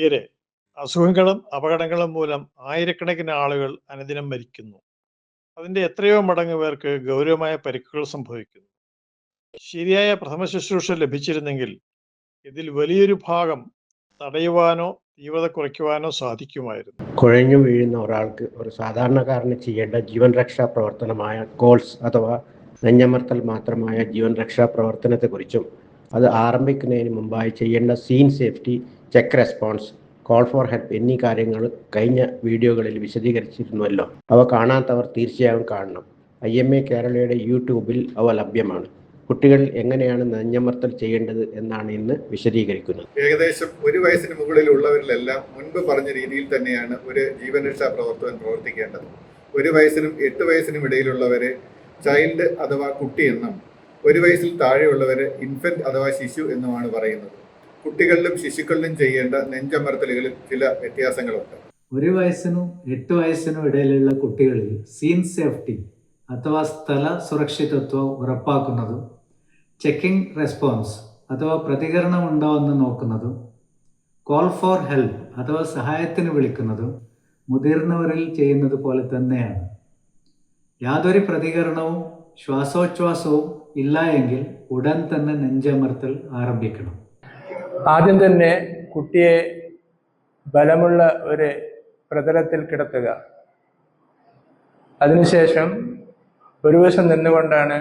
ഇന്ത്യയിലെ അസുഖങ്ങളും അപകടങ്ങളും മൂലം ആയിരക്കണക്കിന് ആളുകൾ അനുദിനം മരിക്കുന്നു. അതിന്റെ എത്രയോ മടങ്ങ് പേർക്ക് ഗൗരവമായ പരിക്കുകൾ സംഭവിക്കുന്നു. ശരിയായ പ്രഥമ ശുശ്രൂഷ ലഭിച്ചിരുന്നെങ്കിൽ ഇതിൽ വലിയൊരു ഭാഗം തടയുവാനോ തീവ്രത കുറയ്ക്കുവാനോ സാധിക്കുമായിരുന്നു. കുഴഞ്ഞു വീഴുന്ന ഒരാൾക്ക് ഒരു സാധാരണക്കാരന് ചെയ്യേണ്ട ജീവൻ രക്ഷാ പ്രവർത്തനമായ കോൾസ് അഥവാ നെഞ്ഞമർത്തൽ മാത്രമായ ജീവൻ രക്ഷാ പ്രവർത്തനത്തെക്കുറിച്ചും അത് ആരംഭിക്കുന്നതിന് മുമ്പായി ചെയ്യേണ്ട scene safety, check response, call for help എന്നീ കാര്യങ്ങൾ കഴിഞ്ഞ വീഡിയോകളിൽ വിശദീകരിച്ചിരുന്നുവല്ലോ. അവ കാണാത്തവർ തീർച്ചയായും കാണണം. IMA കേരളയുടെ യൂട്യൂബിൽ അവ ലഭ്യമാണ്. കുട്ടികൾ എങ്ങനെയാണ് നെഞ്ഞമർത്തൽ ചെയ്യേണ്ടത് എന്നാണ് ഇന്ന് വിശദീകരിക്കുന്നത്. ഏകദേശം 1 വയസ്സിന് മുകളിലുള്ളവരിലെല്ലാം മുൻപ് പറഞ്ഞ രീതിയിൽ തന്നെയാണ് ഒരു ജീവൻ രക്ഷാ പ്രവർത്തകൻ പ്രവർത്തിക്കേണ്ടത്. 1 വയസ്സിനും 8 വയസ്സിനും ഇടയിലുള്ളവരെ ചൈൽഡ് അഥവാ കുട്ടി എന്നും 1 വയസ്സിൽ താഴെയുള്ളവരെ ഇൻഫന്റ് അഥവാ ശിശു എന്നുമാണ് പറയുന്നത്. കുട്ടികളിലും ശിശുക്കളിലും ചെയ്യേണ്ട നെഞ്ചമർത്തലുകളിൽ ചില വ്യത്യാസങ്ങളുണ്ട്. 1 വയസ്സിനും 8 വയസ്സിനും ഇടയിലുള്ള കുട്ടികളിൽ സീൻ സേഫ്റ്റി അഥവാ സ്ഥല സുരക്ഷിതത്വം ഉറപ്പാക്കുന്നതും ചെക്കിംഗ് റെസ്പോൺസ് അഥവാ പ്രതികരണം ഉണ്ടോ എന്ന് നോക്കുന്നതും കോൾ ഫോർ ഹെൽപ്പ് അഥവാ സഹായത്തിന് വിളിക്കുന്നതും മുതിർന്നവരിൽ ചെയ്യുന്നത് പോലെ തന്നെയാണ്. യാതൊരു പ്രതികരണവും ശ്വാസോച്ഛ്വാസവും ഇല്ല എങ്കിൽ ഉടൻ തന്നെ നെഞ്ചമർത്തൽ ആരംഭിക്കണം. ആദ്യം തന്നെ കുട്ടിയെ ബലമുള്ള ഒരു പ്രതലത്തിൽ കിടത്തുക. അതിനുശേഷം ഒരു വശം നിന്നുകൊണ്ടാണ്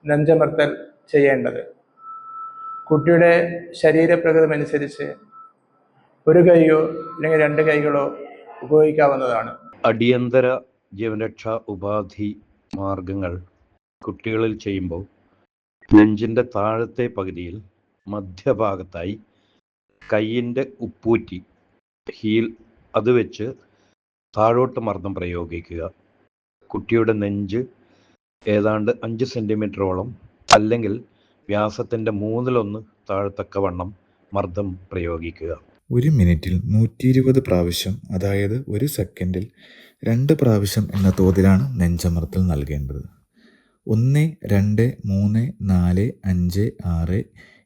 നെഞ്ചമർത്തൽ ചെയ്യേണ്ടത്. കുട്ടിയുടെ ശരീരപ്രകൃതം അനുസരിച്ച് ഒരു കൈയോ അല്ലെങ്കിൽ 2 കൈകളോ ഉപയോഗിക്കാവുന്നതാണ്. അടിയന്തര ജീവൻരക്ഷാ ഉപാധി മാർഗങ്ങൾ കുട്ടികളിൽ ചെയ്യുമ്പോൾ നെഞ്ചിൻ്റെ താഴത്തെ പകുതിയിൽ മധ്യഭാഗത്തായി കൈയിൻ്റെ ഉപ്പൂറ്റി ഹീൽ അത് വെച്ച് താഴോട്ട് മർദ്ദം പ്രയോഗിക്കുക. കുട്ടിയുടെ നെഞ്ച് ഏതാണ്ട് 5 സെൻറ്റിമീറ്ററോളം അല്ലെങ്കിൽ വ്യാസത്തിൻ്റെ 1/3 താഴത്തക്കവണ്ണം മർദ്ദം പ്രയോഗിക്കുക. 1 മിനിറ്റിൽ 120 പ്രാവശ്യം, അതായത് 1 സെക്കൻഡിൽ 2 പ്രാവശ്യം എന്ന തോതിലാണ് നെഞ്ചമർത്തൽ നൽകേണ്ടത്. 1, 2, 3, 4, 5, 6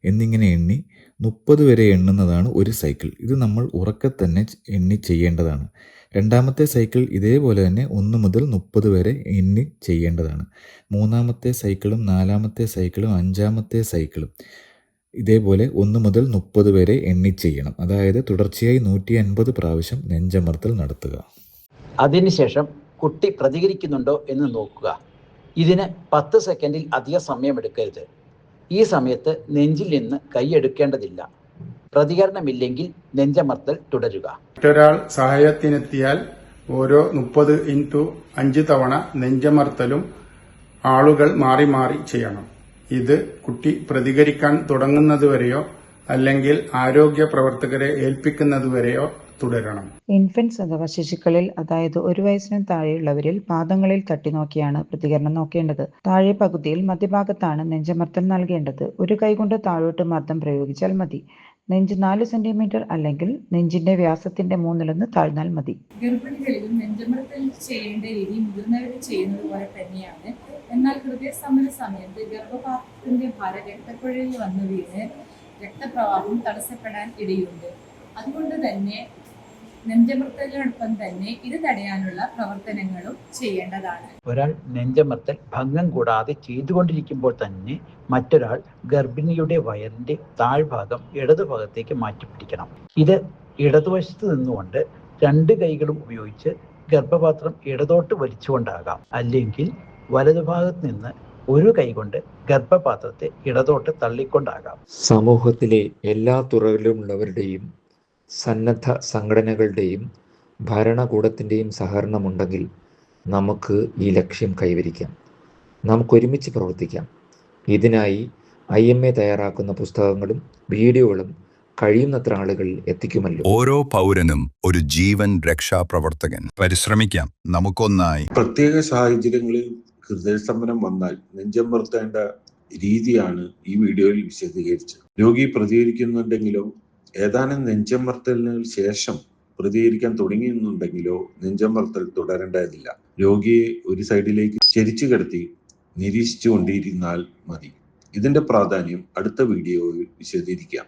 എന്നിങ്ങനെ എണ്ണി 30 വരെ എണ്ണുന്നതാണ് ഒരു സൈക്കിൾ. ഇത് നമ്മൾ ഉറക്കെ തന്നെ എണ്ണി ചെയ്യേണ്ടതാണ്. രണ്ടാമത്തെ സൈക്കിൾ ഇതേപോലെ തന്നെ 1 മുതൽ 30 വരെ എണ്ണി ചെയ്യേണ്ടതാണ്. 3-ാമത്തെ സൈക്കിളും 4-ാമത്തെ സൈക്കിളും 5-ാമത്തെ സൈക്കിളും ഇതേപോലെ 1 മുതൽ 30 വരെ എണ്ണി ചെയ്യണം. അതായത് തുടർച്ചയായി 150 പ്രാവശ്യം നെഞ്ചമർത്തൽ നടത്തുക. അതിനുശേഷം കുട്ടി പ്രതികരിക്കുന്നുണ്ടോ എന്ന് നോക്കുക. ഇതിന് 10 സെക്കൻഡിൽ അധിക സമയമെടുക്കരുത്. ഈ സമയത്ത് നെഞ്ചിൽ നിന്ന് കൈയെടുക്കേണ്ടതില്ല. പ്രതികരണമില്ലെങ്കിൽ നെഞ്ചമർത്തൽ തുടരുക. മറ്റൊരാൾ സഹായത്തിനെത്തിയാൽ ഓരോ 30x5 തവണ നെഞ്ചമർത്തലും ആളുകൾ മാറി മാറി ചെയ്യണം. ഇത് കുട്ടി പ്രതികരിക്കാൻ തുടങ്ങുന്നതുവരെയോ അല്ലെങ്കിൽ ആരോഗ്യ പ്രവർത്തകരെ ഏൽപ്പിക്കുന്നതുവരെയോ തുടരണം. ഇൻഫന്റ്സ് അഥവാ ശിശുക്കളിൽ, അതായത് 1 വയസ്സിനും താഴെയുള്ളവരിൽ പാദങ്ങളിൽ തട്ടി നോക്കിയാണ് പ്രതികരണം നോക്കേണ്ടത്. താഴെ പകുതിയിൽ മധ്യഭാഗത്താണ് നെഞ്ചമർത്തൽ നൽകേണ്ടത്. ഒരു കൈകൊണ്ട് താഴോട്ട് മർദ്ദം പ്രയോഗിച്ചാൽ മതി. നെഞ്ച് 4 സെന്റിമീറ്റർ അല്ലെങ്കിൽ നെഞ്ചിന്റെ വ്യാസത്തിന്റെ 1/3 താഴ്ന്നാൽ മതി. ഗർഭിണികളിലും നെഞ്ചമർത്തൽ ചെയ്യേണ്ട രീതി മുതിർന്നവരിൽ ചെയ്യുന്നത് പോലെ തന്നെയാണ്. എന്നാൽ ഹൃദയസ്തംഭന സമയത്ത് ഗർഭപാത്രത്തിന്റെ ഭാരം രക്തക്കുഴലിൽ വന്നു വീണ് രക്തപ്രവാഹം തടസ്സപ്പെടാൻ ഇടയുണ്ട്. അതുകൊണ്ട് തന്നെ നെഞ്ചമർത്തലിനൊപ്പം തന്നെ ഇത് തടയാനുള്ള പ്രവർത്തനങ്ങളും ചെയ്യേണ്ടതാണ്. ഒരാൾ നെഞ്ചമർത്തൽ ഭംഗം കൂടാതെ ചെയ്തുകൊണ്ടിരിക്കുമ്പോൾ തന്നെ മറ്റൊരാൾ ഗർഭിണിയുടെ വയറിന്റെ താഴ്ഭാഗം ഇടതുഭാഗത്തേക്ക് മാറ്റിപ്പിടിക്കണം. ഇത് ഇടതുവശത്ത് നിന്നുകൊണ്ട് 2 കൈകളും ഉപയോഗിച്ച് ഗർഭപാത്രം ഇടതോട്ട് വലിച്ചുകൊണ്ടാകാം. അല്ലെങ്കിൽ വലതുഭാഗത്ത് നിന്ന് ഒരു കൈകൊണ്ട് ഗർഭപാത്രത്തെ ഇടതോട്ട് തള്ളിക്കൊണ്ടാകാം. സമൂഹത്തിലെ എല്ലാ തുറകളിലുമുള്ളവരുടെയും സന്നദ്ധ സംഘടനകളുടെയും ഭരണകൂടത്തിൻ്റെയും സഹകരണമുണ്ടെങ്കിൽ നമുക്ക് ഈ ലക്ഷ്യം കൈവരിക്കാം. നമുക്കൊരുമിച്ച് പ്രവർത്തിക്കാം. ഇതിനായി IMA തയ്യാറാക്കുന്ന പുസ്തകങ്ങളും വീഡിയോകളും കഴിയുന്നത്ര ആളുകളിൽ എത്തിക്കുമല്ലോ. ഓരോ പൗരനും ഒരു ജീവൻ രക്ഷാ പ്രവർത്തകൻ. പരിശ്രമിക്കാം നമുക്കൊന്നായി. പ്രത്യേക സാഹചര്യങ്ങളിൽ ഹൃദയസ്തംഭനം വന്നാൽ നെഞ്ചമർത്തേണ്ട രീതിയാണ് ഈ വീഡിയോയിൽ വിശദീകരിച്ചത്. രോഗി പ്രതികരിക്കുന്നുണ്ടെങ്കിലോ ഏതാനും നെഞ്ചമർത്തലിന് ശേഷം പ്രതികരിക്കാൻ തുടങ്ങിയെന്നുണ്ടെങ്കിലോ നെഞ്ചമർത്തൽ തുടരേണ്ടതില്ല. രോഗിയെ ഒരു സൈഡിലേക്ക് ചരിച്ചു കിടത്തി നിരീക്ഷിച്ചു കൊണ്ടിരുന്നാൽ മതി. ഇതിന്റെ പ്രാധാന്യം അടുത്ത വീഡിയോയിൽ വിശദീകരിക്കാം.